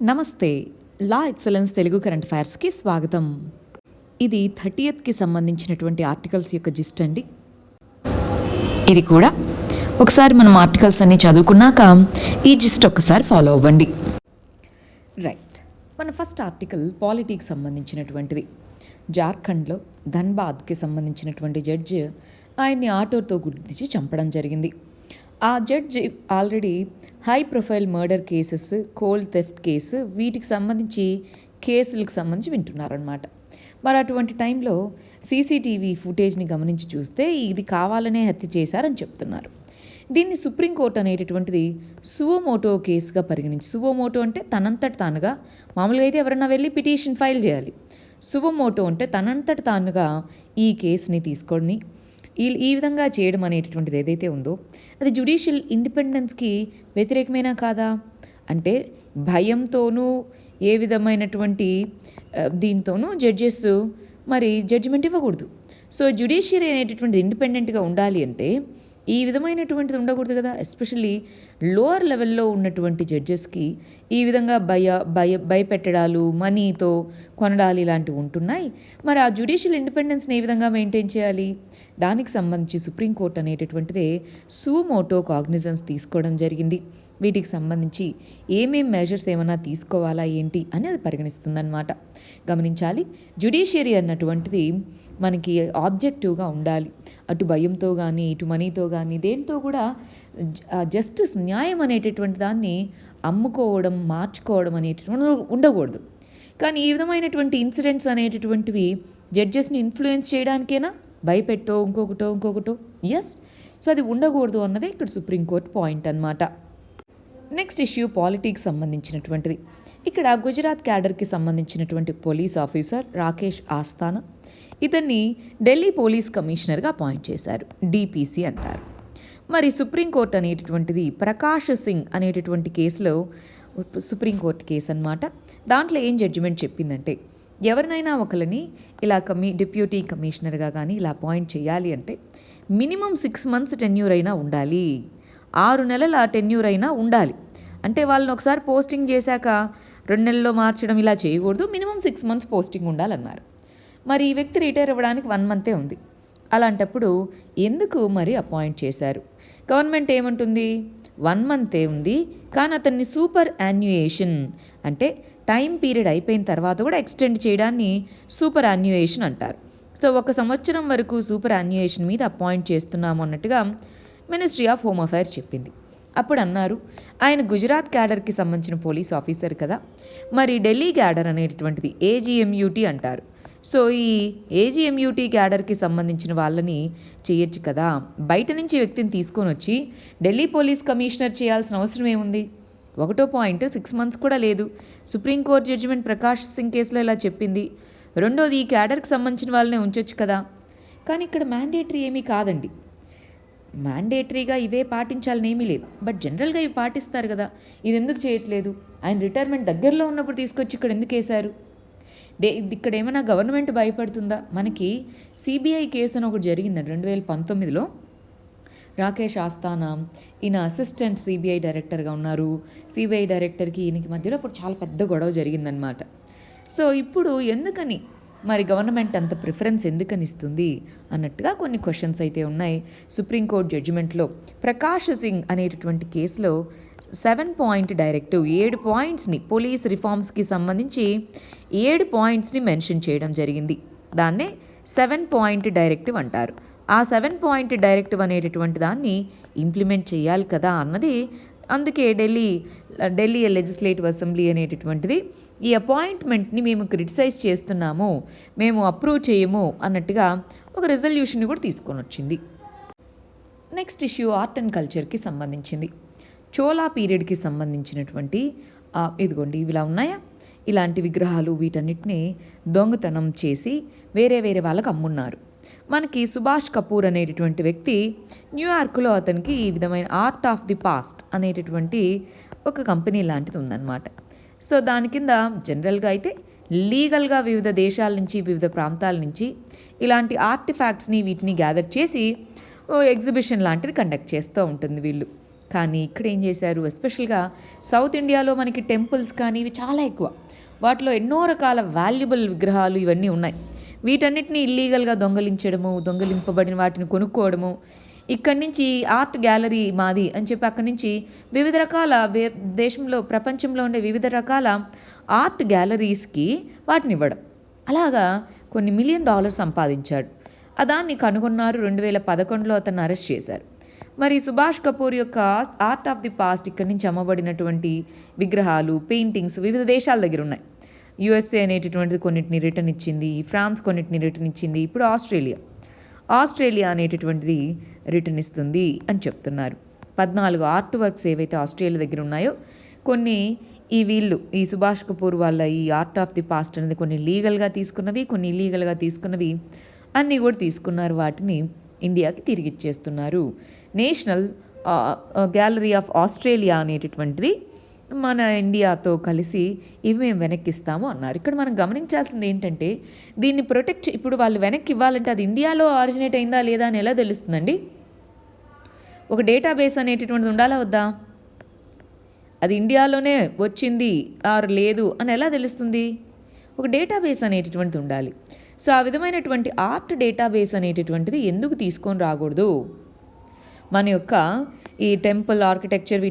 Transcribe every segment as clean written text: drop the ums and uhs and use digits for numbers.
నమస్తే. లా excellence Telugu current అఫైర్స్కి స్వాగతం. ఇది 30కి సంబంధించినటువంటి ఆర్టికల్స్ యొక్క జిస్ట్ అండి. ఇది కూడా ఒకసారి మనం ఆర్టికల్స్ అన్నీ చదువుకున్నాక ఈ జిస్ట్ ఒక్కసారి ఫాలో అవ్వండి. రైట్, మన ఫస్ట్ ఆర్టికల్ పాలిటీకి సంబంధించినటువంటిది. జార్ఖండ్లో ధన్బాద్కి సంబంధించినటువంటి జడ్జి ఆయన్ని ఆటోతో గుర్తించి చంపడం జరిగింది. ఆ judge already high profile murder cases, coal theft case, వీటికి సంబంధించి కేసులకు సంబంధించి వింటున్నారనమాట. మరి అటువంటి టైంలో సీసీటీవీ ఫుటేజ్ని గమనించి చూస్తే ఇది కావాలనే హత్య చేశారని చెప్తున్నారు. దీన్ని సుప్రీంకోర్టు అనేటటువంటిది సువోమోటో కేసుగా పరిగణించి, సువోమోటో అంటే తనంతట తానుగా, మామూలుగా అయితే ఎవరన్నా వెళ్ళి పిటిషన్ ఫైల్ చేయాలి. సువోమోటో అంటే తనంతట తానుగా ఈ కేసుని తీసుకొని ఈ విధంగా చేయడం అనేటటువంటిది ఏదైతే ఉందో అది జ్యుడిషియల్ ఇండిపెండెన్స్కి వ్యతిరేకమేనా కాదా? అంటే భయంతోనూ ఏ విధమైనటువంటి దీంతోనూ జడ్జెస్ మరి జడ్జిమెంట్ ఇవ్వకూడదు. సో జ్యుడిషియరీ అనేటటువంటి ఇండిపెండెంట్గా ఉండాలి అంటే ఈ విధమైనటువంటిది ఉండకూడదు కదా. ఎస్పెషల్లీ లోవర్ లెవెల్లో ఉన్నటువంటి జడ్జెస్కి ఈ విధంగా భయపెట్టడాలు, మనీతో కొనడాలు ఇలాంటివి ఉంటున్నాయి. మరి ఆ జ్యుడిషియల్ ఇండిపెండెన్స్ని ఏ విధంగా మెయింటైన్ చేయాలి? దానికి సంబంధించి సుప్రీంకోర్టు అనేటటువంటిదే సుమోటో కాగ్నిజెన్స్ తీసుకోవడం జరిగింది. వీటికి సంబంధించి ఏమేం మెజర్స్ ఏమైనా తీసుకోవాలా ఏంటి అని అది పరిగణిస్తుందన్నమాట. గమనించాలి, జ్యుడిషియరీ అన్నటువంటిది మనకి ఆబ్జెక్టివ్గా ఉండాలి. అటు భయంతో కానీ, ఇటు మనీతో కానీ, దేంతో కూడా జస్టిస్, న్యాయం అనేటటువంటి దాన్ని అమ్ముకోవడం, మార్చుకోవడం అనేటటువంటి ఉండకూడదు. కానీ ఈ విధమైనటువంటి ఇన్సిడెంట్స్ అనేటటువంటివి జడ్జెస్ని ఇన్ఫ్లుయెన్స్ చేయడానికేనా, భయపెట్టో ఇంకొకటో ఎస్. సో అది ఉండకూడదు అన్నదే ఇక్కడ సుప్రీంకోర్టు పాయింట్ అన్నమాట. నెక్స్ట్ ఇష్యూ పాలిటిక్స్ సంబంధించినటువంటిది. ఇక్కడ గుజరాత్ క్యాడర్కి సంబంధించినటువంటి పోలీస్ ఆఫీసర్ రాకేష్ ఆస్థానా, ఇతన్ని ఢిల్లీ పోలీస్ కమిషనర్గా అపాయింట్ చేశారు. డిపిసి అంటారు. మరి సుప్రీంకోర్టు అనేటటువంటిది ప్రకాష్ సింగ్ అనేటటువంటి కేసులో, సుప్రీంకోర్టు కేసు అన్నమాట, దాంట్లో ఏం జడ్జిమెంట్ చెప్పిందంటే ఎవరినైనా ఒకరిని ఇలా డిప్యూటీ కమిషనర్గా కానీ ఇలా అపాయింట్ చేయాలి అంటే మినిమం 6 months టెన్యూర్ అయినా ఉండాలి. 6 నెలల టెన్యూర్ అయినా ఉండాలి. అంటే వాళ్ళని ఒకసారి పోస్టింగ్ చేశాక 2 నెలల్లో మార్చడం ఇలా చేయకూడదు. మినిమం 6 months పోస్టింగ్ ఉండాలన్నారు. మరి ఈ వ్యక్తి రిటైర్ అవ్వడానికి 1 month ఉంది. అలాంటప్పుడు ఎందుకు మరి అపాయింట్ చేశారు? గవర్నమెంట్ ఏమంటుంది, 1 month ఉంది, కానీ అతన్ని సూపర్ యాన్యుయేషన్ అంటే టైం పీరియడ్ అయిపోయిన తర్వాత కూడా ఎక్స్టెండ్ చేయడాన్ని సూపర్ యాన్యుయేషన్ అంటారు. సో 1 సంవత్సరం వరకు సూపర్ యాన్యుయేషన్ మీద అపాయింట్ చేస్తున్నాము అన్నట్టుగా మినిస్ట్రీ ఆఫ్ హోమ్ అఫైర్స్ చెప్పింది. అప్పుడు అన్నారు, ఆయన గుజరాత్ క్యాడర్కి సంబంధించిన పోలీస్ ఆఫీసర్ కదా, మరి ఢిల్లీ క్యాడర్ అనేటటువంటిది ఏజీఎంయూటీ అంటారు. సో ఈ ఏజీఎంయూటీ క్యాడర్కి సంబంధించిన వాళ్ళని చేయొచ్చు కదా, బయట నుంచి వ్యక్తిని తీసుకొని వచ్చి ఢిల్లీ పోలీస్ కమిషనర్ చేయాల్సిన అవసరం ఏముంది? 1వ పాయింట్ 6 months కూడా లేదు. సుప్రీంకోర్టు జడ్జిమెంట్ ప్రకాష్ సింగ్ కేసులో ఇలా చెప్పింది. 2వది ఈ క్యాడర్కి సంబంధించిన వాళ్ళనే ఉంచొచ్చు కదా. కానీ ఇక్కడ మ్యాండేటరీ ఏమీ కాదండి. మ్యాండేటరీగా ఇవే పాటించాలని ఏమీ లేదు, బట్ జనరల్గా ఇవి పాటిస్తారు కదా. ఇది ఎందుకు చేయట్లేదు? ఆయన రిటైర్మెంట్ దగ్గరలో ఉన్నప్పుడు తీసుకొచ్చి ఇక్కడ ఎందుకు వేశారు? ఇక్కడ ఏమైనా గవర్నమెంట్ భయపడుతుందా? మనకి సిబిఐ కేసు అని ఒకటి జరిగిందండి 2019లో. రాకేష్ ఆస్థానా ఈయన అసిస్టెంట్ సిబిఐ డైరెక్టర్గా ఉన్నారు. సిబిఐ డైరెక్టర్కి ఈయనకి మధ్యలో ఇప్పుడు చాలా పెద్ద గొడవ జరిగిందనమాట. సో ఇప్పుడు ఎందుకని మరి గవర్నమెంట్ అంత ప్రిఫరెన్స్ ఎందుకని ఇస్తుంది అన్నట్టుగా కొన్ని క్వశ్చన్స్ అయితే ఉన్నాయి. సుప్రీంకోర్టు జడ్జిమెంట్లో ప్రకాష్ సింగ్ అనేటటువంటి కేసులో 7-point డైరెక్టివ్, 7 pointsని పోలీస్ రిఫార్మ్స్కి సంబంధించి 7 pointsని మెన్షన్ చేయడం జరిగింది. దాన్నే 7-point డైరెక్టివ్ అంటారు. ఆ 7-point డైరెక్టివ్ అనేటటువంటి దాన్ని ఇంప్లిమెంట్ చేయాలి కదా అన్నది. అందుకే ఢిల్లీ లెజిస్లేటివ్ అసెంబ్లీ అనేటటువంటిది ఈ అపాయింట్మెంట్ని మేము క్రిటిసైజ్ చేస్తున్నాము, మేము అప్రూవ్ చేయము అన్నట్టుగా ఒక రెజల్యూషన్ని కూడా తీసుకొని వచ్చింది. నెక్స్ట్ ఇష్యూ ఆర్ట్ అండ్ కల్చర్కి సంబంధించింది. చోళా పీరియడ్కి సంబంధించినటువంటి ఇదిగోండి ఇవి ఇలా ఉన్నాయా, ఇలాంటి విగ్రహాలు వీటన్నిటిని దొంగతనం చేసి వేరే వాళ్ళకి అమ్మున్నారు. మనకి సుభాష్ కపూర్ అనేటటువంటి వ్యక్తి న్యూయార్క్లో అతనికి ఈ విధమైన ఆర్ట్ ఆఫ్ ది పాస్ట్ అనేటటువంటి ఒక కంపెనీ లాంటిది ఉందన్నమాట. సో దాని కింద జనరల్గా అయితే లీగల్గా వివిధ దేశాల నుంచి, వివిధ ప్రాంతాల నుంచి ఇలాంటి ఆర్టిఫాక్ట్స్ని వీటిని గ్యాదర్ చేసి ఎగ్జిబిషన్ లాంటిది కండక్ట్ చేస్తూ ఉంటుంది వీళ్ళు. కానీ ఇక్కడ ఏం చేశారు, ఎస్పెషల్గా సౌత్ ఇండియాలో మనకి టెంపుల్స్ కానీ ఇవి చాలా ఎక్కువ, వాటిలో ఎన్నో రకాల వాల్యుబుల్ విగ్రహాలు ఇవన్నీ ఉన్నాయి. వీటన్నిటిని ఇల్లీగల్గా దొంగలించడము, దొంగలింపబడిన వాటిని కొనుక్కోవడము, ఇక్కడి నుంచి ఆర్ట్ గ్యాలరీ మాది అని చెప్పి అక్కడి నుంచి వివిధ రకాల దేశంలో ప్రపంచంలో ఉండే వివిధ రకాల ఆర్ట్ గ్యాలరీస్కి వాటిని ఇవ్వడం, అలాగా కొన్ని $1 మిలియన్ సంపాదించాడు. దాన్ని కనుగొన్నారు. 2011లో అతన్ని అరెస్ట్ చేశారు. మరి సుభాష్ కపూర్ యొక్క ఆర్ట్ ఆఫ్ ది పాస్ట్ ఇక్కడి నుంచి అమ్మబడినటువంటి విగ్రహాలు, పెయింటింగ్స్ వివిధ దేశాల దగ్గర ఉన్నాయి. యుఎస్ఏ అనేటటువంటిది కొన్నిటిని రిటర్న్ ఇచ్చింది, ఫ్రాన్స్ కొన్నిటిని రిటర్న్ ఇచ్చింది, ఇప్పుడు ఆస్ట్రేలియా అనేటటువంటిది రిటర్న్ ఇస్తుంది అని చెప్తున్నారు. 14 ఆర్ట్ వర్క్స్ ఏవైతే ఆస్ట్రేలియా దగ్గర ఉన్నాయో కొన్ని ఈ సుభాష్ కపూర్ వాళ్ళ ఈ ఆర్ట్ ఆఫ్ ది పాస్ట్ అనేది కొన్ని లీగల్గా తీసుకున్నవి, కొన్ని ఇల్లీగల్గా తీసుకున్నవి అన్నీ కూడా తీసుకున్నారు. వాటిని ఇండియాకి తిరిగి ఇచ్చేస్తున్నారు. నేషనల్ గ్యాలరీ ఆఫ్ ఆస్ట్రేలియా అనేటటువంటిది మన ఇండియాతో కలిసి ఇవి మేము వెనక్కిస్తాము అన్నారు. ఇక్కడ మనం గమనించాల్సింది ఏంటంటే దీన్ని ఇప్పుడు వాళ్ళు వెనక్కి ఇవ్వాలంటే అది ఇండియాలో ఆరిజినేట్ అయిందా లేదా అని ఎలా తెలుస్తుందండి? ఒక డేటాబేస్ అనేటటువంటిది ఉండాలా వద్దా? అది ఇండియాలోనే వచ్చింది ఆర్ లేదు అని ఎలా తెలుస్తుంది? ఒక డేటాబేస్ అనేటటువంటిది ఉండాలి. సో ఆ విధమైనటువంటి ఆర్ట్ డేటాబేస్ అనేటటువంటిది ఎందుకు తీసుకొని రాకూడదు? మన యొక్క ఈ టెంపుల్ ఆర్కిటెక్చర్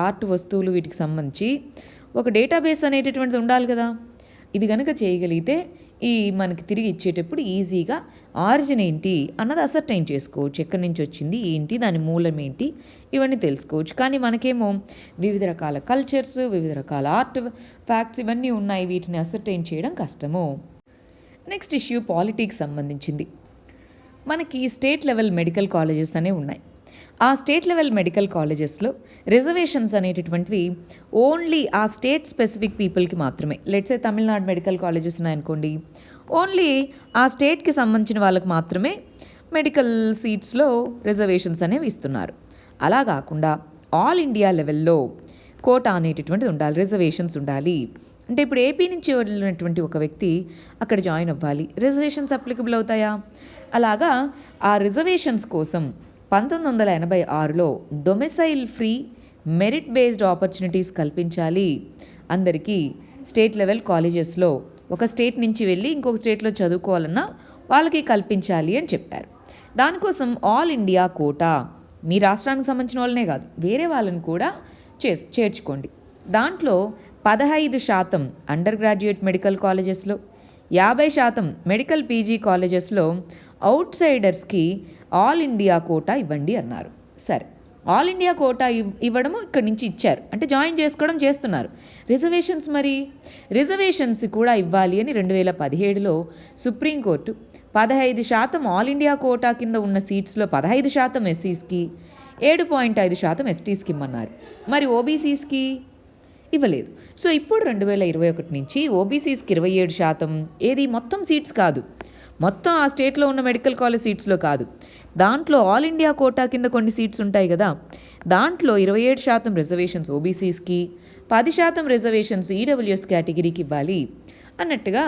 ఆర్ట్ వస్తువులు వీటికి సంబంధించి ఒక డేటాబేస్ అనేటటువంటిది ఉండాలి కదా. ఇది కనుక చేయగలిగితే మనకి తిరిగి ఇచ్చేటప్పుడు ఈజీగా ఆరిజిన్ ఏంటి అన్నది అసర్టైన్ చేసుకోవచ్చు. ఎక్కడి నుంచి వచ్చింది ఏంటి, దాని మూలం ఏంటి, ఇవన్నీ తెలుసుకోవచ్చు. కానీ మనకేమో వివిధ రకాల కల్చర్స్, వివిధ రకాల ఆర్ట్ ఫ్యాక్ట్స్ ఇవన్నీ ఉన్నాయి, వీటిని అసర్టైన్ చేయడం కష్టము. నెక్స్ట్ ఇష్యూ పాలిటిక్స్ సంబంధించింది. మనకి స్టేట్ లెవెల్ మెడికల్ కాలేజెస్ అనేవి ఉన్నాయి. ఆ స్టేట్ లెవెల్ మెడికల్ కాలేజెస్లో రిజర్వేషన్స్ అనేటటువంటివి ఓన్లీ ఆ స్టేట్ స్పెసిఫిక్ పీపుల్కి మాత్రమే. లెట్సే తమిళనాడు మెడికల్ కాలేజెస్ ఉన్నాయనుకోండి, ఓన్లీ ఆ స్టేట్కి సంబంధించిన వాళ్ళకి మాత్రమే మెడికల్ సీట్స్లో రిజర్వేషన్స్ అనేవి ఇస్తున్నారు. అలా కాకుండా ఆల్ ఇండియా లెవెల్లో కోటా అనేటటువంటిది ఉండాలి, రిజర్వేషన్స్ ఉండాలి. అంటే ఇప్పుడు ఏపీ నుంచి వెళ్ళినటువంటి ఒక వ్యక్తి అక్కడ జాయిన్ అవ్వాలి, రిజర్వేషన్స్ అప్లికబుల్ అవుతాయా? అలాగా ఆ రిజర్వేషన్స్ కోసం 1986లో domicile free merit based opportunities కల్పించాలి అందరికీ. స్టేట్ లెవెల్ కాలేజెస్లో ఒక స్టేట్ నుంచి వెళ్ళి ఇంకొక స్టేట్లో చదువుకోవాలన్నా వాళ్ళకి కల్పించాలి అని చెప్పారు. దానికోసం ఆల్ ఇండియా కోటా మీ రాష్ట్రానికి సంబంధించిన వాళ్ళనే కాదు, వేరే వాళ్ళని కూడా చేర్చుకోండి. దాంట్లో 15% అండర్ గ్రాడ్యుయేట్ మెడికల్ కాలేజెస్లో, 50% మెడికల్ పీజీ కాలేజెస్లో అవుట్ సైడర్స్కి ఆల్ ఇండియా కోటా ఇవ్వండి అన్నారు. సరే, ఆల్ ఇండియా కోటా ఇవ్వడము ఇక్కడి నుంచి ఇచ్చారు, అంటే జాయిన్ చేసుకోవడం చేస్తున్నారు. రిజర్వేషన్స్ కూడా ఇవ్వాలి అని 2017లో సుప్రీంకోర్టు 15% ఆల్ ఇండియా కోటా కింద ఉన్న సీట్స్లో 15% ఎస్సీస్కి, 7.5% ఎస్టీస్కి ఇమ్మన్నారు. మరి ఓబీసీస్కి ఇవ్వలేదు. సో ఇప్పుడు 2021 నుంచి ఓబీసీస్కి 27%, ఏది మొత్తం సీట్స్ కాదు, మొత్తం ఆ స్టేట్లో ఉన్న మెడికల్ కాలేజ్ సీట్స్లో కాదు, దాంట్లో ఆల్ ఇండియా కోటా కింద కొన్ని సీట్స్ ఉంటాయి కదా, దాంట్లో 27% రిజర్వేషన్స్ ఓబీసీస్కి, 10% రిజర్వేషన్స్ ఈడబ్ల్యూఎస్ కేటగిరీకి ఇవ్వాలి అన్నట్టుగా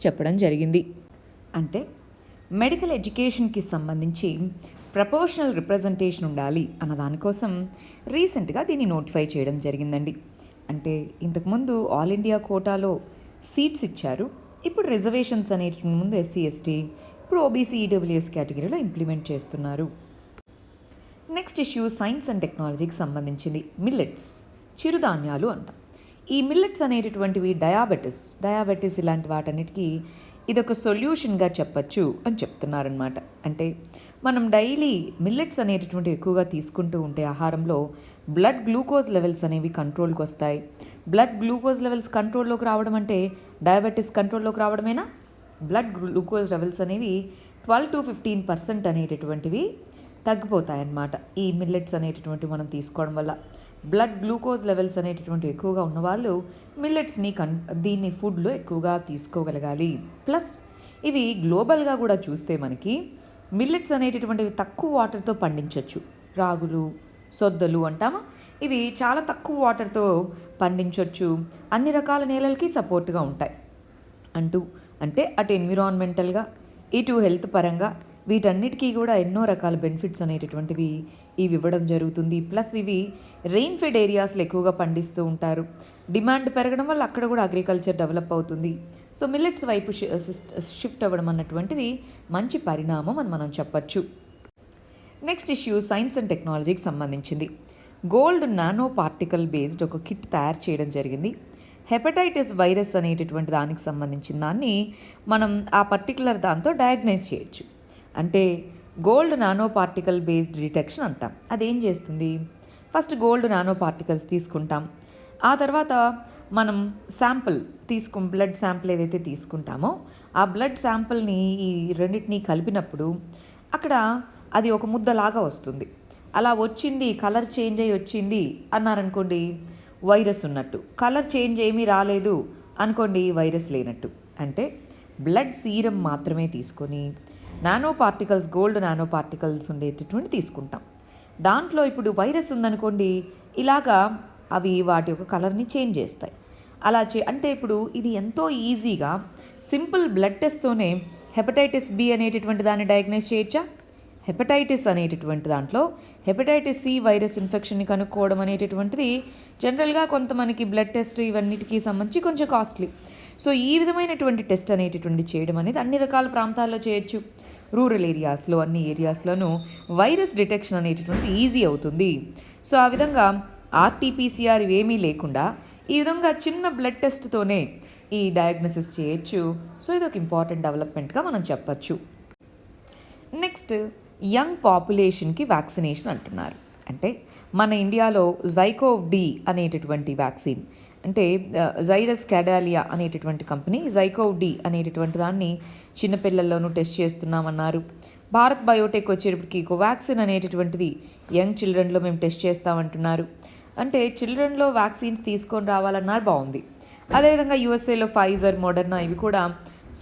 చెప్పడం జరిగింది. అంటే మెడికల్ ఎడ్యుకేషన్కి సంబంధించి ప్రపోర్షనల్ రిప్రజెంటేషన్ ఉండాలి అన్న దానికోసం రీసెంట్గా దీన్ని నోటిఫై చేయడం జరిగిందండి. అంటే ఇంతకుముందు ఆల్ ఇండియా కోటాలో సీట్స్ ఇచ్చారు, ఇప్పుడు రిజర్వేషన్స్ అనేటి ముందు ఎస్సీ ఎస్టీ, ఇప్పుడు ఓబీసీ ఈడబ్ల్యూఎస్ కేటగిరీలో ఇంప్లిమెంట్ చేస్తున్నారు. నెక్స్ట్ ఇష్యూ సైన్స్ అండ్ టెక్నాలజీకి సంబంధించింది. మిల్లెట్స్, చిరుధాన్యాలు అంటాం. ఈ మిల్లెట్స్ అనేటటువంటివి డయాబెటీస్ ఇలాంటి వాటన్నిటికీ ఇదొక సొల్యూషన్గా చెప్పచ్చు అని చెప్తున్నారనమాట. అంటే మనం డైలీ మిల్లెట్స్ అనేటటువంటివి ఎక్కువగా తీసుకుంటూ ఉంటే ఆహారంలో బ్లడ్ గ్లూకోజ్ లెవెల్స్ అనేవి కంట్రోల్కి వస్తాయి. బ్లడ్ గ్లూకోజ్ లెవెల్స్ కంట్రోల్లోకి రావడం అంటే డయాబెటీస్ కంట్రోల్లోకి రావడమేనా? బ్లడ్ గ్లూకోజ్ లెవెల్స్ అనేవి 12 to 15% అనేటటువంటివి తగ్గిపోతాయన్నమాట. ఈ మిల్లెట్స్ అనేటటువంటివి మనం తీసుకోవడం వల్ల బ్లడ్ గ్లూకోజ్ లెవెల్స్ అనేటటువంటివి ఎక్కువగా ఉన్నవాళ్ళు మిల్లెట్స్ని దీన్ని ఫుడ్లో ఎక్కువగా తీసుకోగలగాలి. ప్లస్ ఇవి గ్లోబల్గా కూడా చూస్తే మనకి మిల్లెట్స్ అనేటటువంటివి తక్కువ వాటర్తో పండించవచ్చు. రాగులు, సొద్దలు అంటామా, ఇవి చాలా తక్కువ వాటర్తో పండించవచ్చు, అన్ని రకాల నేలలకి సపోర్ట్గా ఉంటాయి అంటే అటు ఎన్విరాన్మెంటల్గా, ఇటు హెల్త్ పరంగా వీటన్నిటికీ కూడా ఎన్నో రకాల బెనిఫిట్స్ అనేటటువంటివి ఇవి ఇవ్వడం జరుగుతుంది. ప్లస్ ఇవి రెయిన్ ఫెడ్ ఏరియాస్లో ఎక్కువగా పండిస్తూ ఉంటారు. డిమాండ్ పెరగడం వల్ల అక్కడ కూడా అగ్రికల్చర్ డెవలప్ అవుతుంది. సో మిల్లెట్స్ వైపు షిఫ్ట్ అవ్వడం అన్నటువంటిది మంచి పరిణామం అని మనం చెప్పచ్చు. నెక్స్ట్ ఇష్యూ సైన్స్ అండ్ టెక్నాలజీకి సంబంధించింది. గోల్డ్ నానో పార్టికల్ బేస్డ్ ఒక కిట్ తయారు చేయడం జరిగింది. హెపటైటిస్ వైరస్ అనేటటువంటి దానికి సంబంధించిన దాన్ని మనం ఆ పర్టికులర్ దాంతో డయాగ్నైజ్ చేయొచ్చు. అంటే gold nano particle based detection అంటాం. అదేం చేస్తుంది, ఫస్ట్ గోల్డ్ నానో పార్టికల్స్ తీసుకుంటాం. ఆ తర్వాత మనం బ్లడ్ శాంపిల్ ఏదైతే తీసుకుంటామో ఆ బ్లడ్ శాంపిల్ని ఈ రెండింటినీ కలిపినప్పుడు అక్కడ అది ఒక ముద్దలాగా వస్తుంది. అలా వచ్చింది, కలర్ చేంజ్ అయ్యి వచ్చింది అన్నారనుకోండి, వైరస్ ఉన్నట్టు. కలర్ చేంజ్ ఏమీ రాలేదు అనుకోండి, వైరస్ లేనట్టు. అంటే బ్లడ్ సీరం మాత్రమే తీసుకొని గోల్డ్ నానో పార్టికల్స్ ఉండేటటువంటి తీసుకుంటాం. దాంట్లో ఇప్పుడు వైరస్ ఉందనుకోండి, ఇలాగా అవి వాటి యొక్క కలర్ని చేంజ్ చేస్తాయి. అంటే ఇప్పుడు ఇది ఎంతో ఈజీగా సింపుల్ బ్లడ్ టెస్ట్తోనే హెపటైటిస్ బి అనేటటువంటి దాన్ని డయాగ్నైజ్ చేయొచ్చా? హెపటైటిస్ అనేటటువంటి దాంట్లో హెపటైటిస్ సి వైరస్ ఇన్ఫెక్షన్ని కనుక్కోవడం అనేటటువంటిది జనరల్గా కొంత మనకి బ్లడ్ టెస్ట్ ఇవన్నిటికీ సంబంధించి కొంచెం కాస్ట్లీ. సో ఈ విధమైనటువంటి టెస్ట్ అనేటటువంటి చేయడం అనేది అన్ని రకాల ప్రాంతాల్లో చేయొచ్చు. రూరల్ ఏరియాస్లో అన్ని ఏరియాస్లోనూ వైరస్ డిటెక్షన్ అనేటటువంటి ఈజీ అవుతుంది. సో ఆ విధంగా ఆర్టీపీసీఆర్ ఇవేమీ లేకుండా ఈ విధంగా చిన్న బ్లడ్ టెస్ట్తోనే ఈ డయాగ్నోసిస్ చేయొచ్చు. సో ఇది ఒక ఇంపార్టెంట్ డెవలప్మెంట్గా మనం చెప్పచ్చు. నెక్స్ట్ యంగ్ పాపులేషన్కి వ్యాక్సినేషన్ అంటున్నారు. అంటే మన ఇండియాలో జైకోవ్ డి అనేటటువంటి వ్యాక్సిన్, అంటే జైడస్ క్యాడాలియా అనేటటువంటి కంపెనీ జైకోవ్ డి అనేటటువంటి దాన్ని చిన్నపిల్లల్లోనూ టెస్ట్ చేస్తున్నామన్నారు. భారత్ బయోటెక్ వచ్చేటప్పటికి కోవాక్సిన్ అనేటటువంటిది యంగ్ చిల్డ్రన్లో మేము టెస్ట్ చేస్తామంటున్నారు. అంటే చిల్డ్రన్లో వ్యాక్సిన్స్ తీసుకొని రావాలన్నారు, బాగుంది. అదేవిధంగా యూఎస్ఏలో ఫైజర్, మోడర్నా ఇవి కూడా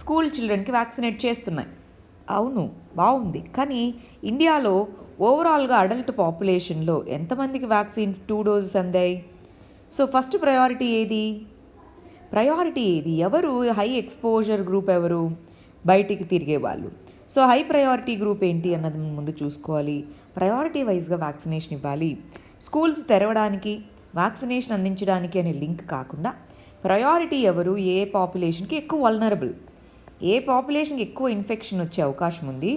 స్కూల్ చిల్డ్రన్కి వ్యాక్సినేట్ చేస్తున్నాయి. అవును, బాగుంది. కానీ ఇండియాలో ఓవరాల్గా అడల్ట్ పాపులేషన్లో ఎంతమందికి వ్యాక్సిన్ 2 డోసెస్ అందాయి? సో ఫస్ట్ ప్రయారిటీ ఏది? ఎవరు హై ఎక్స్పోజర్ గ్రూప్, ఎవరు బయటికి తిరిగే వాళ్ళు. సో హై ప్రయారిటీ గ్రూప్ ఏంటి అన్నది ముందు చూసుకోవాలి. ప్రయారిటీ వైజ్గా వ్యాక్సినేషన్ ఇవ్వాలి. స్కూల్స్ తెరవడానికి వ్యాక్సినేషన్ అందించడానికి అనే లింక్ కాకుండా ప్రయారిటీ ఎవరు, ఏ పాపులేషన్కి ఎక్కువ వల్నరబుల్, ఏ పాపులేషన్కి ఎక్కువ ఇన్ఫెక్షన్ వచ్చే అవకాశం ఉంది,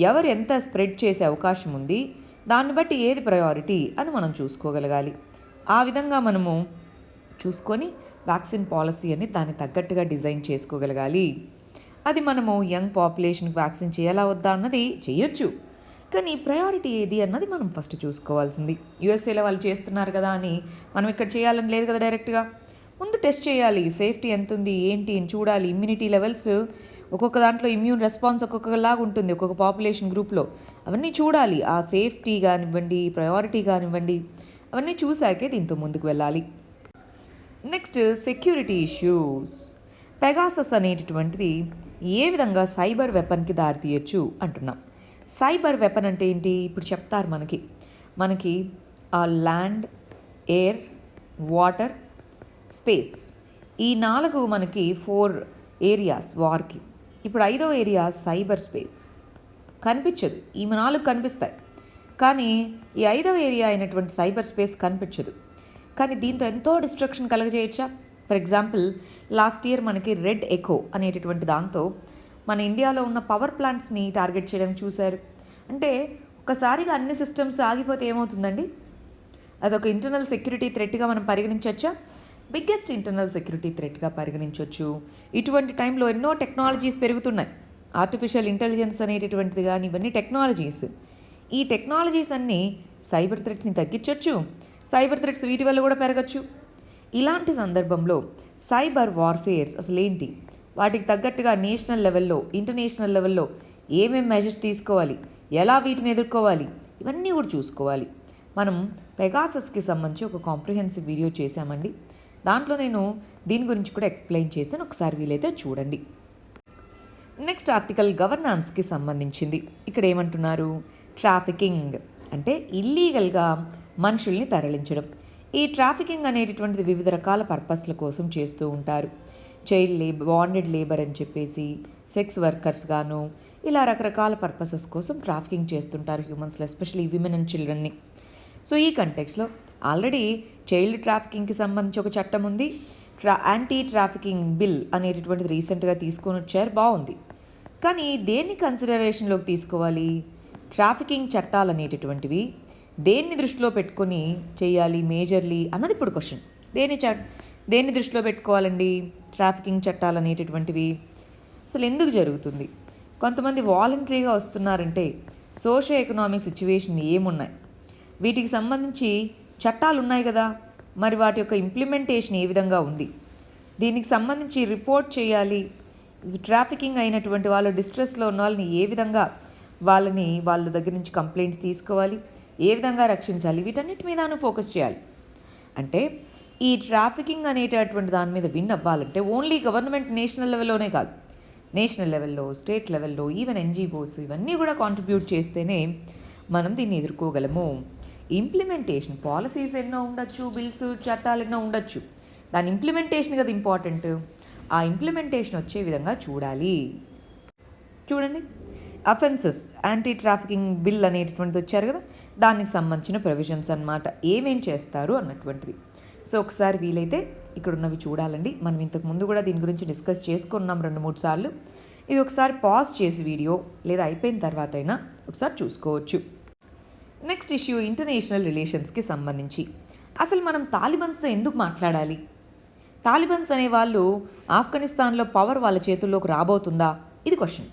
ఎవరు ఎంత స్ప్రెడ్ చేసే అవకాశం ఉంది, దాన్ని బట్టి ఏది ప్రయారిటీ అని మనం చూసుకోగలగాలి. ఆ విధంగా మనము చూసుకొని వ్యాక్సిన్ పాలసీ అని దానికి తగ్గట్టుగా డిజైన్ చేసుకోగలగాలి. అది మనము యంగ్ పాపులేషన్కి వ్యాక్సిన్ చేయాలా వద్దా అన్నది చేయొచ్చు. కానీ ప్రయారిటీ ఏది అన్నది మనం ఫస్ట్ చూసుకోవాల్సింది. యూఎస్ఏలో వాళ్ళు చేస్తున్నారు కదా అని మనం ఇక్కడ చేయాలని లేదు కదా. డైరెక్ట్గా ముందు టెస్ట్ చేయాలి, సేఫ్టీ ఎంత ఉంది ఏంటి అని చూడాలి. ఇమ్యూనిటీ లెవెల్స్ ఒక్కొక్క దాంట్లో ఇమ్యూన్ రెస్పాన్స్ ఒక్కొక్కలాగా ఉంటుంది ఒక్కొక్క పాపులేషన్ గ్రూప్లో. అవన్నీ చూడాలి. ఆ సేఫ్టీ కానివ్వండి, ప్రయారిటీ కానివ్వండి, అవన్నీ చూశాకే దీంతో ముందుకు వెళ్ళాలి. Next security issues. పెగాసస్ అనేటటువంటిది ఏ విధంగా సైబర్ వెపన్కి దారితీయచ్చు అంటున్నాం. సైబర్ వెపన్ అంటే ఏంటి ఇప్పుడు చెప్తారు మనకి ల్యాండ్, ఎయిర్, వాటర్, స్పేస్, ఈ 4 మనకి 4 ఏరియాస్ వార్కి. ఇప్పుడు 5వ ఏరియా సైబర్ స్పేస్. కనిపించదు, ఈ 4 కనిపిస్తాయి కానీ ఈ 5వ ఏరియా అయినటువంటి సైబర్ స్పేస్ కనిపించదు. కానీ దీంతో ఎంతో డిస్ట్రక్షన్ కలగజేయచ్చా. ఫర్ ఎగ్జాంపుల్ లాస్ట్ ఇయర్ మనకి రెడ్ ఎకో అనేటటువంటి దాంతో మన ఇండియాలో ఉన్న పవర్ ప్లాంట్స్ని టార్గెట్ చేయడం చూశారు. అంటే ఒక్కసారిగా అన్ని సిస్టమ్స్ ఆగిపోతే ఏమవుతుందండి? అదొక ఇంటర్నల్ సెక్యూరిటీ థ్రెట్గా మనం పరిగణించవచ్చా? బిగ్గెస్ట్ ఇంటర్నల్ సెక్యూరిటీ థ్రెట్గా పరిగణించవచ్చు. ఇటువంటి టైంలో ఎన్నో టెక్నాలజీస్ పెరుగుతున్నాయి. ఆర్టిఫిషియల్ ఇంటెలిజెన్స్ అనేటటువంటిది కానీ ఇవన్నీ టెక్నాలజీస్. ఈ టెక్నాలజీస్ అన్నీ సైబర్ థ్రెట్స్ని తగ్గించవచ్చు. సైబర్ థ్రెట్స్ వీటి వల్ల కూడా పెరగచ్చు. ఇలాంటి సందర్భంలో సైబర్ వార్ఫేర్స్ అసలు ఏంటి, వాటికి తగ్గట్టుగా నేషనల్ లెవెల్లో, ఇంటర్నేషనల్ లెవెల్లో ఏమేం మెజర్స్ తీసుకోవాలి, ఎలా వీటిని ఎదుర్కోవాలి, ఇవన్నీ కూడా చూసుకోవాలి. మనం పెగాసస్కి సంబంధించి ఒక కాంప్రిహెన్సివ్ వీడియో చేశామండి. దాంట్లో నేను దీని గురించి కూడా ఎక్స్ప్లెయిన్ చేశాను, ఒకసారి వీలైతే చూడండి. నెక్స్ట్ ఆర్టికల్ గవర్నాన్స్కి సంబంధించింది. ఇక్కడ ఏమంటున్నారు, ట్రాఫికింగ్ అంటే ఇల్లీగల్గా మనుషుల్ని తరలించడం. ఈ ట్రాఫికింగ్ అనేటటువంటిది వివిధ రకాల పర్పస్ల కోసం చేస్తూ ఉంటారు. బాండెడ్ లేబర్ అని చెప్పేసి, సెక్స్ వర్కర్స్ గాను, ఇలా రకరకాల పర్పసెస్ కోసం ట్రాఫికింగ్ చేస్తుంటారు హ్యూమన్స్లో, ఎస్పెషల్లీ విమెన్ అండ్ చిల్డ్రన్ని. సో ఈ కంటెక్స్లో ఆల్రెడీ చైల్డ్ ట్రాఫికింగ్కి సంబంధించి ఒక చట్టం ఉంది. యాంటీ ట్రాఫికింగ్ బిల్ అనేటటువంటిది రీసెంట్గా తీసుకొని వచ్చారు, బాగుంది. కానీ దేన్ని కన్సిడరేషన్లోకి తీసుకోవాలి? ట్రాఫికింగ్ చట్టాలు అనేటటువంటివి దేన్ని దృష్టిలో పెట్టుకొని చేయాలి మేజర్లీ అన్నది ఇప్పుడు క్వశ్చన్. దేన్ని దృష్టిలో పెట్టుకోవాలండి ట్రాఫికింగ్ చట్టాలు అనేటటువంటివి? అసలు ఎందుకు జరుగుతుంది? కొంతమంది వాలంటరీగా వస్తున్నారంటే సోషో ఎకనామిక్ సిచ్యువేషన్ ఏమున్నాయి, వీటికి సంబంధించి చట్టాలు ఉన్నాయి కదా, మరి వాటి యొక్క ఇంప్లిమెంటేషన్ ఏ విధంగా ఉంది, దీనికి సంబంధించి రిపోర్ట్ చేయాలి. ట్రాఫికింగ్ అయినటువంటి వాళ్ళు, డిస్ట్రెస్లో ఉన్న వాళ్ళని ఏ విధంగా వాళ్ళ దగ్గర నుంచి కంప్లైంట్స్ తీసుకోవాలి, ఏ విధంగా రక్షించాలి, వీటన్నిటి మీద ఫోకస్ చేయాలి. అంటే ఈ ట్రాఫికింగ్ అనేటటువంటి దాని మీద విన్ అవ్వాలంటే ఓన్లీ గవర్నమెంట్ నేషనల్ లెవెల్లోనే కాదు, నేషనల్ లెవెల్లో, స్టేట్ లెవెల్లో, ఈవెన్ ఎన్జిఓస్ ఇవన్నీ కూడా కాంట్రిబ్యూట్ చేస్తేనే మనం దీన్ని ఎదుర్కోగలము. ఇంప్లిమెంటేషన్, పాలసీస్ ఎన్నో ఉండొచ్చు, బిల్స్ చట్టాలు ఎన్నో ఉండొచ్చు, దాని ఇంప్లిమెంటేషన్ కదా ఇంపార్టెంట్. ఆ ఇంప్లిమెంటేషన్ వచ్చే విధంగా చూడాలి. చూడండి, అఫెన్సెస్ యాంటీ ట్రాఫికింగ్ బిల్ అనేటటువంటిది వచ్చారు కదా, దానికి సంబంధించిన ప్రొవిజన్స్ అన్నమాట, ఏమేం చేస్తారు అన్నటువంటిది. సో ఒకసారి వీలైతే ఇక్కడ ఉన్నవి చూడాలండి. మనం ఇంతకు ముందు కూడా దీని గురించి డిస్కస్ చేసుకున్నాం 2-3 సార్లు. ఇది ఒకసారి పాజ్ చేసి వీడియో లేదా అయిపోయిన తర్వాత అయినా ఒకసారి చూసుకోవచ్చు. నెక్స్ట్ ఇష్యూ ఇంటర్నేషనల్ రిలేషన్స్కి సంబంధించి. అసలు మనం తాలిబన్స్తో ఎందుకు మాట్లాడాలి? తాలిబన్స్ అనే వాళ్ళు ఆఫ్ఘనిస్తాన్లో పవర్ వాళ్ళ చేతుల్లోకి రాబోతుందా? ఇది క్వశ్చన్.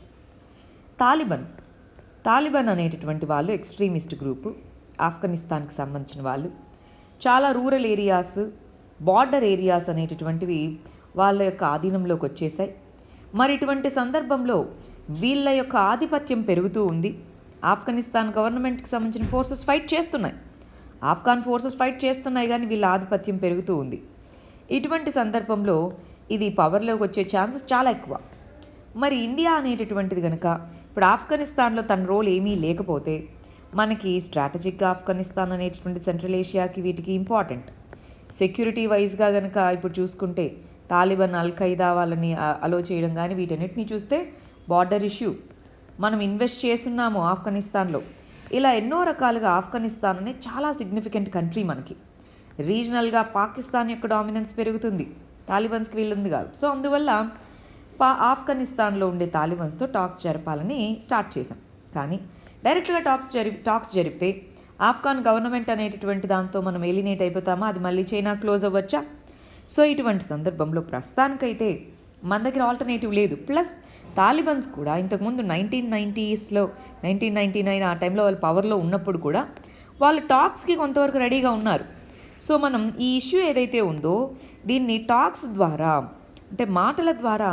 తాలిబన్ అనేటటువంటి వాళ్ళు ఎక్స్ట్రీమిస్ట్ గ్రూపు, ఆఫ్ఘనిస్తాన్కి సంబంధించిన వాళ్ళు. చాలా రూరల్ ఏరియాస్, బార్డర్ ఏరియాస్ అనేటటువంటివి వాళ్ళ యొక్క ఆధీనంలోకి వచ్చేసాయి. మరి ఇటువంటి సందర్భంలో వీళ్ళ యొక్క ఆధిపత్యం పెరుగుతూ ఉంది. ఆఫ్ఘనిస్తాన్ గవర్నమెంట్కి సంబంధించిన ఫోర్సెస్ ఫైట్ చేస్తున్నాయి, ఆఫ్ఘాన్ ఫోర్సెస్ ఫైట్ చేస్తున్నాయి, కానీ వీళ్ళ ఆధిపత్యం పెరుగుతూ ఉంది. ఇటువంటి సందర్భంలో ఇది పవర్లోకి వచ్చే ఛాన్సెస్ చాలా ఎక్కువ. మరి ఇండియా అనేటటువంటిది కనుక ఇప్పుడు ఆఫ్ఘనిస్తాన్లో తన రోల్ ఏమీ లేకపోతే, మనకి స్ట్రాటజిక్గా ఆఫ్ఘనిస్తాన్ అనేటటువంటి సెంట్రల్ ఏషియాకి వీటికి ఇంపార్టెంట్. సెక్యూరిటీ వైజ్గా కనుక ఇప్పుడు చూసుకుంటే తాలిబాన్, అల్-ఖైదా వాళ్ళని అలో చేయడం కానీ వీటన్నిటిని చూస్తే, బార్డర్ ఇష్యూ, మనం ఇన్వెస్ట్ చేస్తున్నాము ఆఫ్ఘనిస్తాన్లో, ఇలా ఎన్నో రకాలుగా ఆఫ్ఘనిస్తాన్ అనేది చాలా సిగ్నిఫికెంట్ కంట్రీ మనకి. రీజనల్గా పాకిస్తాన్ యొక్క డామినెన్స్ పెరుగుతుంది, తాలిబన్స్కి వీళ్ళుంది కాబట్టి. సో అందువల్ల ఆఫ్ఘనిస్తాన్లో ఉండే తాలిబన్స్తో టాక్స్ జరపాలని స్టార్ట్ చేశాం. కానీ డైరెక్ట్గా టాక్స్ జరిపితే ఆఫ్ఘాన్ గవర్నమెంట్ అనేటటువంటి దాంతో మనం ఎలినేట్ అయిపోతామా? అది మళ్ళీ చైనా క్లోజ్ అవ్వచ్చా? సో ఇటువంటి సందర్భంలో ప్రస్తుతానికైతే మన దగ్గర ఆల్టర్నేటివ్ లేదు. ప్లస్ తాలిబన్స్ కూడా ఇంతకుముందు 1990స్లో 1999 ఆ టైంలో వాళ్ళు పవర్లో ఉన్నప్పుడు కూడా వాళ్ళు టాక్స్కి కొంతవరకు రెడీగా ఉన్నారు. సో మనం ఈ ఇష్యూ ఏదైతే ఉందో దీన్ని టాక్స్ ద్వారా, అంటే మాటల ద్వారా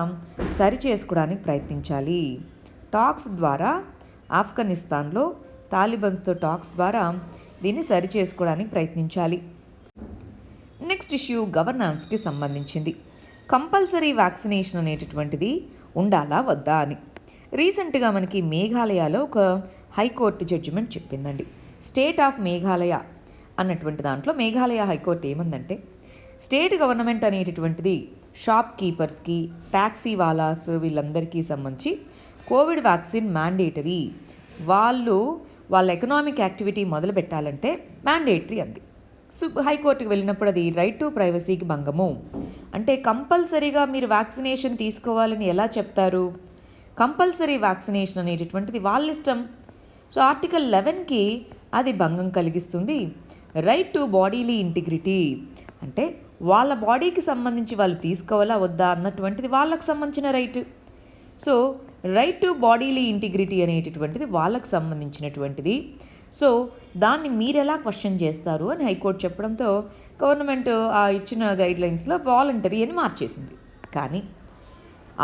సరి చేసుకోవడానికి ప్రయత్నించాలి. టాక్స్ ద్వారా ఆఫ్ఘనిస్తాన్లో తాలిబన్స్తో టాక్స్ ద్వారా దీన్ని సరి చేసుకోవడానికి ప్రయత్నించాలి. నెక్స్ట్ ఇష్యూ గవర్నాన్స్కి సంబంధించింది. కంపల్సరీ వ్యాక్సినేషన్ అనేటటువంటిది ఉండాలా వద్దా అని రీసెంట్గా మనకి మేఘాలయలో ఒక హైకోర్టు జడ్జిమెంట్ చెప్పిందండి. స్టేట్ ఆఫ్ మేఘాలయ అన్నటువంటి దాంట్లో మేఘాలయ హైకోర్టు ఏమందంటే, స్టేట్ గవర్నమెంట్ అనేటటువంటిది షాప్ కీపర్స్కి, ట్యాక్సీ వాలాస్ వీళ్ళందరికీ సంబంధించి కోవిడ్ వ్యాక్సిన్ మ్యాండేటరీ, వాళ్ళ ఎకనామిక్ యాక్టివిటీ మొదలు పెట్టాలంటే మ్యాండేటరీ అంది. హైకోర్టుకి వెళ్ళినప్పుడు అది రైట్ టు ప్రైవసీకి భంగము. అంటే కంపల్సరీగా మీరు వ్యాక్సినేషన్ తీసుకోవాలని ఎలా చెప్తారు? కంపల్సరీ వ్యాక్సినేషన్ అనేటటువంటిది వాళ్ళ ఇష్టం. సో ఆర్టికల్ 11కి అది భంగం కలిగిస్తుంది. రైట్ టు బాడీలీ ఇంటిగ్రిటీ, అంటే వాళ్ళ బాడీకి సంబంధించి వాళ్ళు తీసుకోవాలా వద్దా అన్నటువంటిది వాళ్ళకు సంబంధించిన right. So right to bodily integrity అనేటటువంటిది వాళ్ళకు సంబంధించినటువంటిది. సో దాన్ని మీరు ఎలా క్వశ్చన్ చేస్తారు అని హైకోర్టు చెప్పడంతో గవర్నమెంట్ ఆ ఇచ్చిన గైడ్లైన్స్లో వాలంటరీ అని మార్చేసింది. కానీ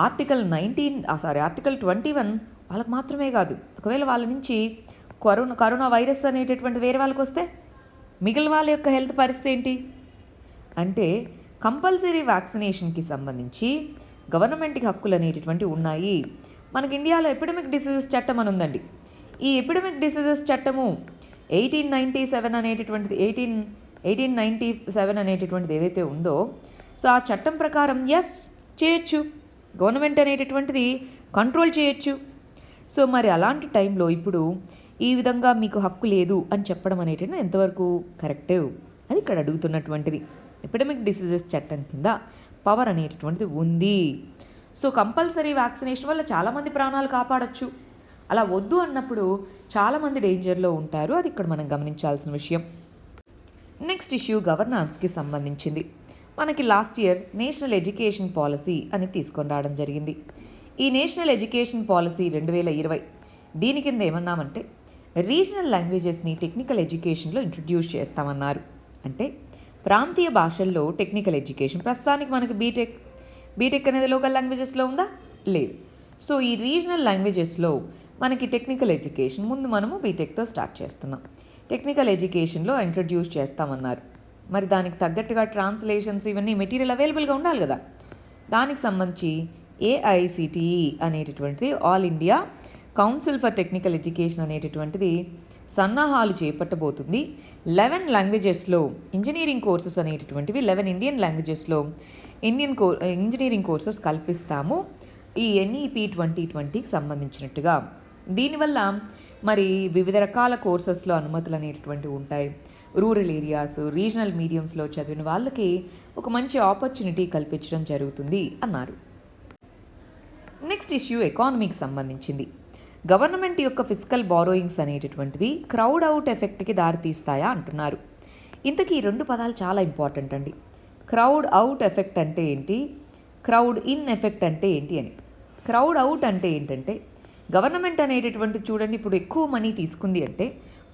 ఆర్టికల్ 21 వాళ్ళకి మాత్రమే కాదు, ఒకవేళ వాళ్ళ నుంచి కరోనా వైరస్ అనేటటువంటి వేరే వాళ్ళకి వస్తే మిగిలిన వాళ్ళ యొక్క హెల్త్ పరిస్థితి ఏంటి? అంటే కంపల్సరీ వ్యాక్సినేషన్కి సంబంధించి గవర్నమెంట్కి హక్కులు అనేటటువంటి ఉన్నాయి. మనకి ఇండియాలో ఎపిడమిక్ డిసీజెస్ చట్టం అని ఉందండి. ఈ ఎపిడమిక్ డిసీజెస్ చట్టము 1897 అనేటటువంటిది ఏదైతే ఉందో, సో ఆ చట్టం ప్రకారం ఎస్ చేయొచ్చు. గవర్నమెంట్ అనేటటువంటిది కంట్రోల్ చేయొచ్చు. సో మరి అలాంటి టైంలో ఇప్పుడు ఈ విధంగా మీకు హక్కు లేదు అని చెప్పడం అనేటిది ఎంతవరకు కరెక్ట్, అది ఇక్కడ అడుగుతున్నటువంటిది. ఎపిడమిక్ డిసీజెస్ చట్టం కింద పవర్ అనేటటువంటిది ఉంది. సో కంపల్సరీ వ్యాక్సినేషన్ వల్ల చాలామంది ప్రాణాలు కాపాడచ్చు. అలా వద్దు అన్నప్పుడు చాలామంది డేంజర్లో ఉంటారు. అది ఇక్కడ మనం గమనించాల్సిన విషయం. నెక్స్ట్ ఇష్యూ గవర్నాన్స్కి సంబంధించింది. మనకి last year national education policy అని తీసుకొని రావడం జరిగింది. ఈ నేషనల్ ఎడ్యుకేషన్ పాలసీ 2020 దీని కింద ఏమన్నామంటే రీజనల్ లాంగ్వేజెస్ని టెక్నికల్ ఎడ్యుకేషన్లో ఇంట్రడ్యూస్ చేస్తామన్నారు. అంటే ప్రాంతీయ భాషల్లో టెక్నికల్ ఎడ్యుకేషన్. ప్రస్తుతానికి మనకు బీటెక్ అనేది లోకల్ లాంగ్వేజెస్లో ఉందా? లేదు. సో ఈ రీజనల్ లాంగ్వేజెస్లో మనకి టెక్నికల్ ఎడ్యుకేషన్ ముందు మనము బీటెక్తో స్టార్ట్ చేస్తున్నాం. టెక్నికల్ ఎడ్యుకేషన్లో ఇంట్రడ్యూస్ చేస్తామన్నారు. మరి దానికి తగ్గట్టుగా ట్రాన్స్లేషన్స్ ఇవన్నీ మెటీరియల్ అవైలబుల్గా ఉండాలి కదా. దానికి సంబంధించి ఏఐసిటిఈ అనేటటువంటిది all India council for technical education అనేటటువంటిది సన్నాహాలు చేపట్టబోతుంది. 11 లాంగ్వేజెస్లో ఇంజనీరింగ్ కోర్సెస్ అనేటటువంటివి 11 ఇండియన్ లాంగ్వేజెస్లో ఇంజనీరింగ్ కోర్సెస్ కల్పిస్తాము ఈ NEP 2020కి సంబంధించినట్టుగా. దీనివల్ల మరి వివిధ రకాల కోర్సెస్లో అనుమతులు అనేటటువంటివి ఉంటాయి. రూరల్ ఏరియాస్, రీజనల్ మీడియంస్లో చదివిన వాళ్ళకి ఒక మంచి ఆపర్చునిటీ కల్పించడం జరుగుతుంది అన్నారు. నెక్స్ట్ ఇష్యూ ఎకానమీకి సంబంధించింది. గవర్నమెంట్ యొక్క ఫిజికల్ బారోయింగ్స్ అనేటటువంటివి క్రౌడ్ అవుట్ ఎఫెక్ట్కి దారితీస్తాయా అంటున్నారు. ఇంతకీ 2 పదాలు చాలా ఇంపార్టెంట్ అండి. క్రౌడ్ అవుట్ ఎఫెక్ట్ అంటే ఏంటి, క్రౌడ్ ఇన్ ఎఫెక్ట్ అంటే ఏంటి అని. క్రౌడ్ అవుట్ అంటే ఏంటంటే గవర్నమెంట్ అనేటటువంటి చూడండి ఇప్పుడు ఎక్కువ మనీ తీసుకుంది అంటే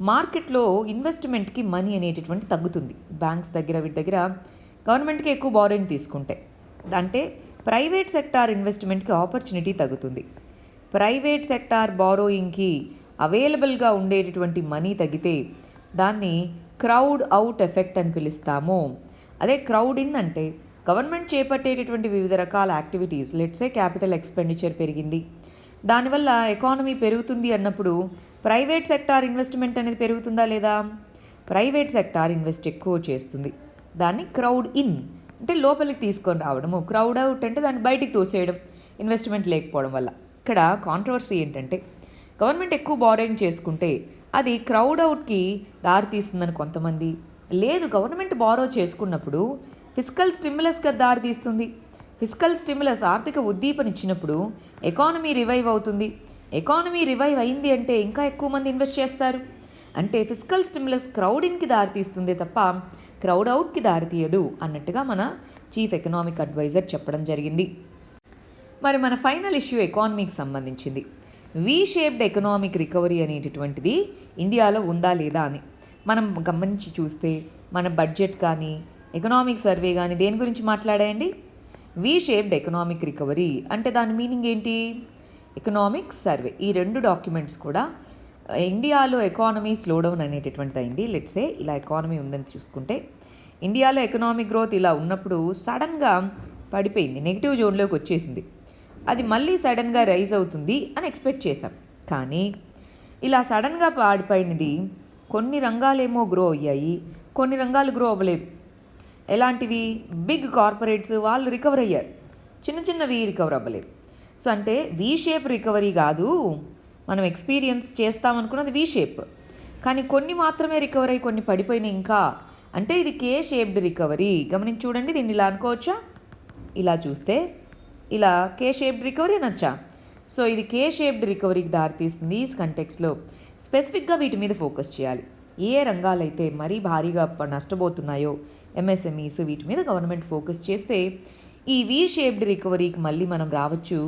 మార్కెట్లో ఇన్వెస్ట్మెంట్కి మనీ అనేటటువంటి తగ్గుతుంది. బ్యాంక్స్ దగ్గర వీటి దగ్గర గవర్నమెంట్కి ఎక్కువ బారోయింగ్ తీసుకుంటే అంటే ప్రైవేట్ సెక్టార్ ఇన్వెస్ట్మెంట్కి ఆపర్చునిటీ తగ్గుతుంది. ప్రైవేట్ సెక్టార్ బారోయింగ్కి అవైలబుల్గా ఉండేటటువంటి మనీ తగ్గితే దాన్ని క్రౌడ్ అవుట్ ఎఫెక్ట్ అని పిలుస్తాము. అదే క్రౌడ్ ఇన్ అంటే గవర్నమెంట్ చేపట్టేటటువంటి వివిధ రకాల యాక్టివిటీస్, లెట్సే క్యాపిటల్ ఎక్స్పెండిచర్ పెరిగింది, దానివల్ల ఎకానమీ పెరుగుతుంది అన్నప్పుడు ప్రైవేట్ సెక్టార్ ఇన్వెస్ట్మెంట్ అనేది పెరుగుతుందా లేదా? ప్రైవేట్ సెక్టార్ ఇన్వెస్ట్ ఎక్కువ చేస్తుంది. దాన్ని క్రౌడ్ ఇన్ అంటే లోపలికి తీసుకొని రావడము. క్రౌడ్ అవుట్ అంటే దాన్ని బయటికి తోసేయడం ఇన్వెస్ట్మెంట్ లేకపోవడం వల్ల. ఇక్కడ కాంట్రవర్సీ ఏంటంటే గవర్నమెంట్ ఎక్కువ బారోయింగ్ చేసుకుంటే అది క్రౌడ్ అవుట్కి దారితీస్తుందని కొంతమంది, లేదు గవర్నమెంట్ బారో చేసుకున్నప్పుడు ఫిజికల్ స్టిమ్యులస్గా దారితీస్తుంది. ఫిజికల్ స్టిమ్యులస్ ఆర్థిక ఉద్దీపన ఇచ్చినప్పుడు ఎకానమీ రివైవ్ అవుతుంది. ఎకానమీ రివైవ్ అయింది అంటే ఇంకా ఎక్కువ మంది ఇన్వెస్ట్ చేస్తారు. అంటే ఫిజికల్ స్టిమ్యులస్ క్రౌడ్ ఇన్కి దారితీస్తుంది తప్ప క్రౌడ్ అవుట్కి దారితీయదు అన్నట్టుగా మన చీఫ్ ఎకనామిక్ అడ్వైజర్ చెప్పడం జరిగింది. మరి మన ఫైనల్ ఇష్యూ ఎకానమీకి సంబంధించింది. వి షేప్డ్ ఎకనామిక్ రికవరీ అనేటటువంటిది ఇండియాలో ఉందా లేదా అని మనం గమనించి చూస్తే మన బడ్జెట్ కానీ ఎకనామిక్ సర్వే కానీ దేని గురించి మాట్లాడాయండి? వి షేప్డ్ ఎకనామిక్ రికవరీ అంటే దాని మీనింగ్ ఏంటి? Economic survey. ఈ 2 డాక్యుమెంట్స్ కూడా ఇండియాలో ఎకానమీ స్లోడౌన్ అనేటటువంటిది అయింది. లెట్సే ఇలా ఎకానమీ ఉందని చూసుకుంటే ఇండియాలో ఎకనామిక్ గ్రోత్ ఇలా ఉన్నప్పుడు సడన్గా పడిపోయింది, నెగిటివ్ జోన్లోకి వచ్చేసింది. అది మళ్ళీ సడన్గా రైజ్ అవుతుంది అని ఎక్స్పెక్ట్ చేశాం. కానీ ఇలా సడన్గా పడిపోయినది కొన్ని రంగాలేమో గ్రో అయ్యాయి, కొన్ని రంగాలు గ్రో అవ్వలేదు. ఎలాంటివి? బిగ్ కార్పొరేట్స్ వాళ్ళు రికవర్ అయ్యారు, చిన్నవి రికవర్ అవ్వలేదు. సో అంటే వి షేప్ రికవరీ కాదు, మనం ఎక్స్పీరియన్స్ చేస్తామనుకున్నది వి షేప్, కానీ కొన్ని మాత్రమే రికవర్ అయ్యి కొన్ని పడిపోయినాయి ఇంకా. అంటే ఇది కే షేప్డ్ రికవరీ. గమనించి చూడండి, దీన్ని ఇలా అనుకోవచ్చా? ఇలా చూస్తే ఇలా కే షేప్డ్ రికవరీ అనొచ్చా? సో ఇది కే షేప్డ్ రికవరీకి దారితీస్తుంది. ఈ కంటెక్స్లో స్పెసిఫిక్గా వీటి మీద ఫోకస్ చేయాలి. ఏ రంగాలైతే మరీ భారీగా నష్టపోతున్నాయో ఎంఎస్ఎంఈస్ వీటి మీద గవర్నమెంట్ ఫోకస్ చేస్తే ఈ వి షేప్డ్ రికవరీకి మళ్ళీ మనం రావచ్చు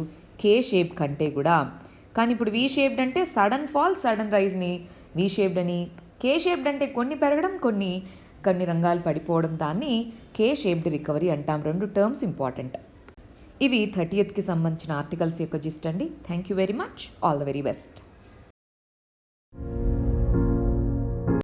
కే షేప్ కంటే కూడా. కానీ ఇప్పుడు వి షేప్డ్ అంటే సడన్ ఫాల్ సడన్ రైజ్ని వి షేప్డ్ అని, కే షేప్డ్ అంటే కొన్ని పెరగడం కొన్ని రంగాలు పడిపోవడం, దాన్ని కే షేప్డ్ రికవరీ అంటాం. 2 టర్మ్స్ ఇంపార్టెంట్. ఇవి 30th సంబంధించిన ఆర్టికల్స్ యొక్క జిస్ట్ అండి. Thank you very much. All the very best.